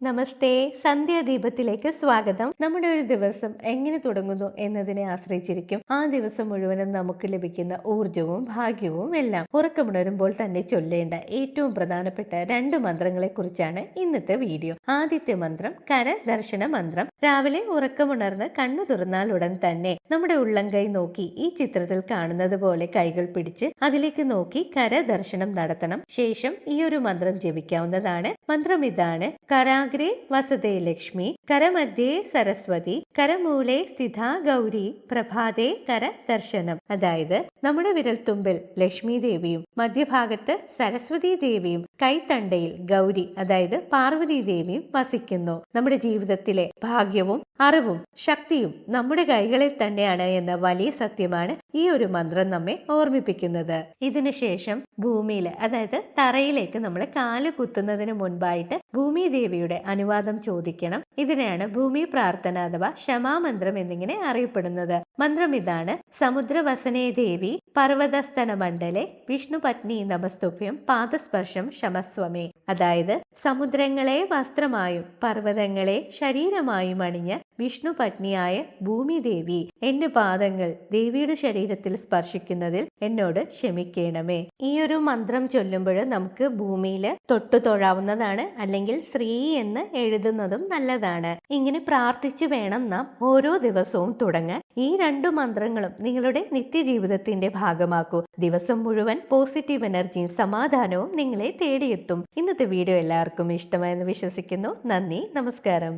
നമസ്തേ, സന്ധ്യാദീപത്തിലേക്ക് സ്വാഗതം. നമ്മുടെ ഒരു ദിവസം എങ്ങനെ തുടങ്ങുന്നു എന്നതിനെ ആശ്രയിച്ചിരിക്കും ആ ദിവസം മുഴുവനും നമുക്ക് ലഭിക്കുന്ന ഊർജവും ഭാഗ്യവും എല്ലാം. ഉറക്കമുണരുമ്പോൾ തന്നെ ചൊല്ലേണ്ട ഏറ്റവും പ്രധാനപ്പെട്ട 2 മന്ത്രങ്ങളെ കുറിച്ചാണ് ഇന്നത്തെ വീഡിയോ. ആദ്യത്തെ മന്ത്രം കരദർശന മന്ത്രം. രാവിലെ ഉറക്കമുണർന്ന് കണ്ണു തുറന്നാൽ ഉടൻ തന്നെ നമ്മുടെ ഉള്ളംകൈ നോക്കി ഈ ചിത്രത്തിൽ കാണുന്നത് പോലെ കൈകൾ പിടിച്ച് അതിലേക്ക് നോക്കി കരദർശനം നടത്തണം. ശേഷം ഈ ഒരു മന്ത്രം ജപിക്കാവുന്നതാണ്. മന്ത്രം ഇതാണ്: കരാഗ്രേ വസതേ ലക്ഷ്മി, കരമധ്യേ സരസ്വതി, കരമൂലേ സ്ഥിത ഗൗരി, പ്രഭാതേ കര ദർശനം. അതായത് നമ്മുടെ വിരൽത്തുമ്പിൽ ലക്ഷ്മി ദേവിയും മധ്യഭാഗത്ത് സരസ്വതി ദേവിയും കൈത്തണ്ടയിൽ ഗൗരി അതായത് പാർവതി ദേവിയും വസിക്കുന്നു. നമ്മുടെ ജീവിതത്തിലെ ഭാഗ്യവും അറിവും ശക്തിയും നമ്മുടെ കൈകളിൽ തന്നെയാണ് എന്ന വലിയ സത്യമാണ് ഈ ഒരു മന്ത്രം നമ്മെ ഓർമ്മിപ്പിക്കുന്നത്. ഇതിനുശേഷം ഭൂമിയിൽ അതായത് തറയിലേക്ക് നമ്മൾ കാല് കുത്തുന്നതിന് മുൻപായിട്ട് ഭൂമി ദേവിയുടെ അനുവാദം ചോദിക്കണം. ഇതിനെയാണ് ഭൂമി പ്രാർത്ഥന അഥവാ ക്ഷമാമന്ത്രം എന്നിങ്ങനെ അറിയപ്പെടുന്നത്. മന്ത്രം ഇതാണ്: സമുദ്രവസനേ ദേവി പർവ്വതസ്ഥന മണ്ഡലെ വിഷ്ണു പത്നി നമസ്തുഭ്യം പാദസ്പർശം ക്ഷമസ്വമേ. അതായത് സമുദ്രങ്ങളെ വസ്ത്രമായും പർവ്വതങ്ങളെ ശരീരമായും അണിഞ്ഞ വിഷ്ണു പത്നിയായ ഭൂമി ദേവി, എന്റെ പാദങ്ങൾ ദേവിയുടെ ശരീരത്തിൽ സ്പർശിക്കുന്നതിൽ എന്നോട് ക്ഷമിക്കണമേ. ഈ ഒരു മന്ത്രം ചൊല്ലുമ്പോൾ നമുക്ക് ഭൂമിയിൽ തൊട്ടു തൊഴാവുന്നതാണ്, അല്ലെങ്കിൽ ശ്രീ എന്ന് എഴുതുന്നതും നല്ലതാണ്. ഇങ്ങനെ പ്രാർത്ഥിച്ചു വേണം നാം ഓരോ ദിവസവും തുടങ്ങാൻ. ഈ 2 മന്ത്രങ്ങളും നിങ്ങളുടെ നിത്യജീവിതത്തിന്റെ ഭാഗമാക്കൂ. ദിവസം മുഴുവൻ പോസിറ്റീവ് എനർജിയും സമാധാനവും നിങ്ങളെ തേടിയെത്തും. ഇന്നത്തെ വീഡിയോ എല്ലാവർക്കും ഇഷ്ടമായെന്ന് വിശ്വസിക്കുന്നു. നന്ദി, നമസ്കാരം.